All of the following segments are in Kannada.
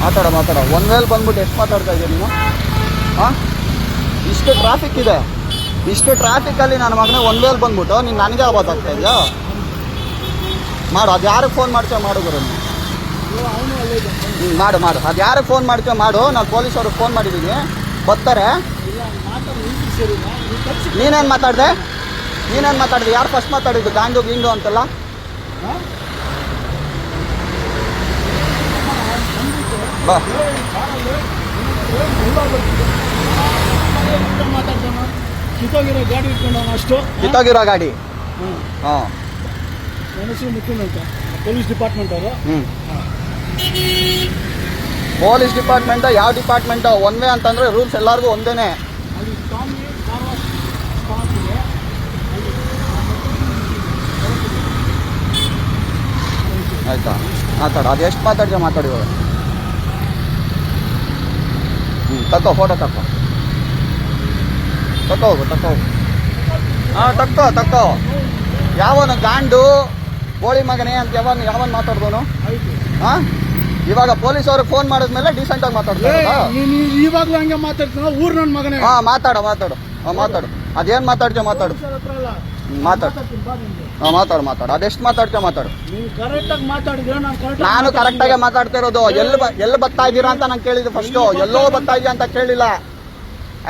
ಮಾತಾಡ ಒನ್ ವೇಲ್ ಬಂದ್ಬಿಟ್ಟು ಎಷ್ಟು ಮಾತಾಡ್ತಾ ಇದೀಯ ನೀನು? ಹಾಂ, ಇಷ್ಟು ಟ್ರಾಫಿಕ್ ಇದೆ, ಇಷ್ಟು ಟ್ರಾಫಿಕಲ್ಲಿ ನನ್ನ ಮಗನೇ ಒನ್ ವೇಲ್ ಬಂದ್ಬಿಟ್ಟು ನೀನು ನನಗೆ ಆಗೋದಾಗ್ತಾ ಇದೆಯಾ? ಮಾಡು, ಅದು ಯಾರಿಗೆ ಫೋನ್ ಮಾಡ್ತೀಯ ಮಾಡು ಗುರು ನೀನು. ಮಾಡು ಅದು ಯಾರಿಗೆ ಫೋನ್ ಮಾಡ್ತೀಯ ಮಾಡು. ನಾನು ಪೊಲೀಸವ್ರಿಗೆ ಫೋನ್ ಮಾಡಿದ್ದೀನಿ, ಬರ್ತಾರೆ. ನೀನೇನು ಮಾತಾಡಿದೆ? ಯಾರು ಫಸ್ಟ್ ಮಾತಾಡಿದ್ದು? ಗಾಂಡು ಅಂತೆಲ್ಲ ಬಾ. ಕಿತ್ತೋಗಿರೋ ಗಾಡಿ. ಹಾಂ, ಪೊಲೀಸ್ ಡಿಪಾರ್ಟ್ಮೆಂಟ್ ಅವರು. ಪೊಲೀಸ್ ಡಿಪಾರ್ಟ್ಮೆಂಟ್ ಯಾವ ಡಿಪಾರ್ಟ್ಮೆಂಟ್? ಒನ್ ವೇ ಅಂತಂದ್ರೆ ರೂಲ್ಸ್ ಎಲ್ಲರಿಗೂ ಒಂದೇನೆ. ಆಯ್ತಾ, ಮಾತಾಡು. ಅದು ಎಷ್ಟು ಮಾತಾಡ್ತೀಯ ಮಾತಾಡಿ. ತಕ್ಕೋ, ಫೋಟೋ ತಕ್ಕೋ ಹೋಗು. ಹಾಂ, ತಕ್ಕೋ. ಯಾವನು ಗಾಂಡು ಗೋಳಿ ಮಗನೇ ಅಂತ ಯಾವನ್ ಮಾತಾಡ್ದವನು? ಹಾಂ, ಇವಾಗ ಪೊಲೀಸ್ ಅವ್ರಿಗೆ ಫೋನ್ ಮಾಡಿದ್ಮೇಲೆ ಡೀಸೆಂಟಾಗಿ ಮಾತಾಡ್ತಾರೆ. ಇವಾಗಲೂ ಹಂಗೆ ಮಾತಾಡ್ತಾನ ಊರ್ ನನ್ನ ಮಗನೇ. ಹಾಂ, ಮಾತಾಡು. ಅದೇನು ಮಾತಾಡ್ತೀಯ ಮಾತಾಡು. ಮಾತಾಡು. ಅದೆಷ್ಟು ಮಾತಾಡ್ತೀಯ ಮಾತಾಡು. ನಾನು ಕರೆಕ್ಟಾಗೆ ಮಾತಾಡ್ತಾ ಇರೋದು. ಎಲ್ಲಿ ಬರ್ತಾ ಇದ್ದೀರಾ ಅಂತ ನಾನು ಕೇಳಿದ್ದು ಫಸ್ಟು. ಎಲ್ಲೋ ಬರ್ತಾ ಇದೆಯಾ ಅಂತ ಕೇಳಿಲ್ಲ,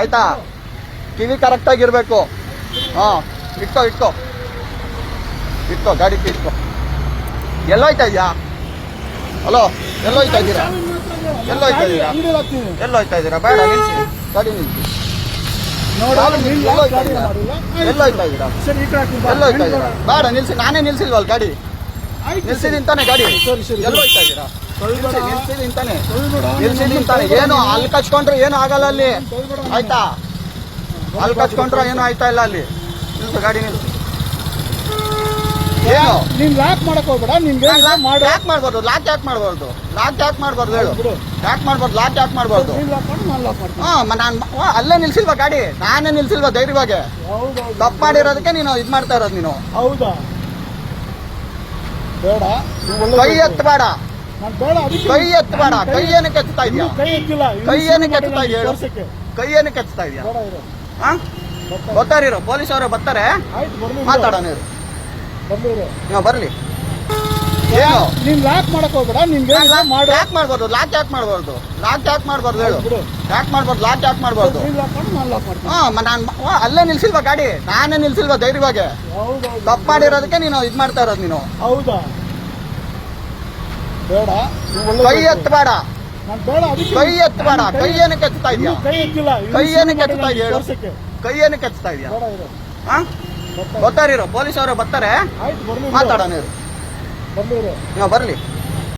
ಆಯ್ತಾ? ಕಿವಿ ಕರೆಕ್ಟಾಗಿರ್ಬೇಕು. ಹಾಂ, ಇಟ್ಕೋ ಗಾಡಿ ಇಟ್ಕೋ. ಎಲ್ಲೋಯ್ತಾ ಇದೆಯಾ? ಹಲೋ, ಎಲ್ಲೋಯ್ತಾ ಇದ್ದೀರಾ? ಬೇಡ, ನಿಲ್ಸಿ ಗಾಡಿ, ನಿಲ್ಸಿ. ಎಲ್ಲೋಯ್ತಾ ಇದ್ದೀರಾ? ಬೇಡ, ನಿಲ್ಸಿ. ನಾನೇ ನಿಲ್ಸಿಲ್ವಲ್ಲ ಗಾಡಿ? ನಿಲ್ಸಿದಿಂತಾನೆ ಗಾಡಿ. ಎಲ್ಲೋಯ್ತಾ ಇದ್ದೀರಾ? ನಿಲ್ಸಿದಿಂತಾನೆ. ಏನು ಅಲ್ಲಿ ಕಚ್ಕೊಂಡ್ರೆ ಏನು ಆಗಲ್ಲ ಅಲ್ಲಿ, ಆಯ್ತಾ? ಅಲ್ಲಿ ಕಚ್ಕೊಂಡ್ರೆ ಏನು ಆಯ್ತಾ ಇಲ್ಲ ಅಲ್ಲಿ. ನಿಲ್ಸು ಗಾಡಿ, ನಿಲ್ಸಿ. ಏನು ನೀನ್ ಲಾಕ್ ಮಾಡಕ್ ಹೋಗ್ಬೇಡ. ಯಾಕೆ ಮಾಡ್ಬಾರ್ದು? ಲಾಕ್ ಯಾಕೆ ಮಾಡ್ಬಾರ್ದು ಹೇಳು? ಲಾಕ್ ಯಾಕೆ ಮಾಡ್ಬಾರ್ದು? ಹಾಂ, ನಾನು ಅಲ್ಲೇ ನಿಲ್ಸಿಲ್ವಾ ಗಾಡಿ? ನಾನೇ ನಿಲ್ಸಿಲ್ವಾ ಧೈರ್ಯವಾಗಿ? ತಪ್ಪು ಮಾಡಿರೋದಕ್ಕೆ ನೀನು ಇದು ಮಾಡ್ತಾ ಇರೋದು ನೀನು. ಹೌದಾ? ಬೇಡ, ಕೈ ಎತ್ತಬೇಡ. ಕೈ ಏನಕ್ಕೆ ಎತ್ತಾ ಇದೆಯಾ? ಕೈ ಏನಕ್ಕೆ ಎತ್ತಾ ಇದೆಯಾ? ಹಾಂ, ಗೊತ್ತಾರಿರೋ ಪೊಲೀಸ್ ಅವರು ಬರ್ತಾರೆ, ಮಾತಾಡೋಣ. ಬರ್ಲಿ. ಏನು ನೀನ್ ಲಾಕ್ ಮಾಡಕ್ ಹೋಗ್ಬೇಡ. ಯಾಕೆ ಮಾಡ್ಬಾರ್ದು? ಲಾಕ್ ಯಾಕೆ ಮಾಡ್ಬಾರ್ದು ಹೇಳು? ಲಾಕ್ ಯಾಕೆ ಮಾಡ್ಬಾರ್ದು? ಹಾಂ, ನಾನು ಅಲ್ಲೇ ನಿಲ್ಸಿಲ್ವಾ ಗಾಡಿ? ನಾನೇ ನಿಲ್ಸಿಲ್ವಾ ಧೈರ್ಯವಾಗಿ? ತಪ್ಪು ಮಾಡಿರೋದಕ್ಕೆ ನೀನು ಇದು ಮಾಡ್ತಾ ಇರೋದು ನೀನು. ಹೌದಾ? ಬೇಡ, ಕೈ ಎತ್ತಬೇಡ. ಕೈ ಏನಕ್ಕೆ ಎತ್ತಾ ಇದೆಯಾ? ಕೈ ಏನಕ್ಕೆ ಎತ್ತಾ ಇದೆಯಾ? ಹಾಂ, ಗೊತ್ತಾರಿರೋ ಪೊಲೀಸ್ ಅವರು ಬರ್ತಾರೆ, ಮಾತಾಡೋಣ. ಬರ್ಲಿ.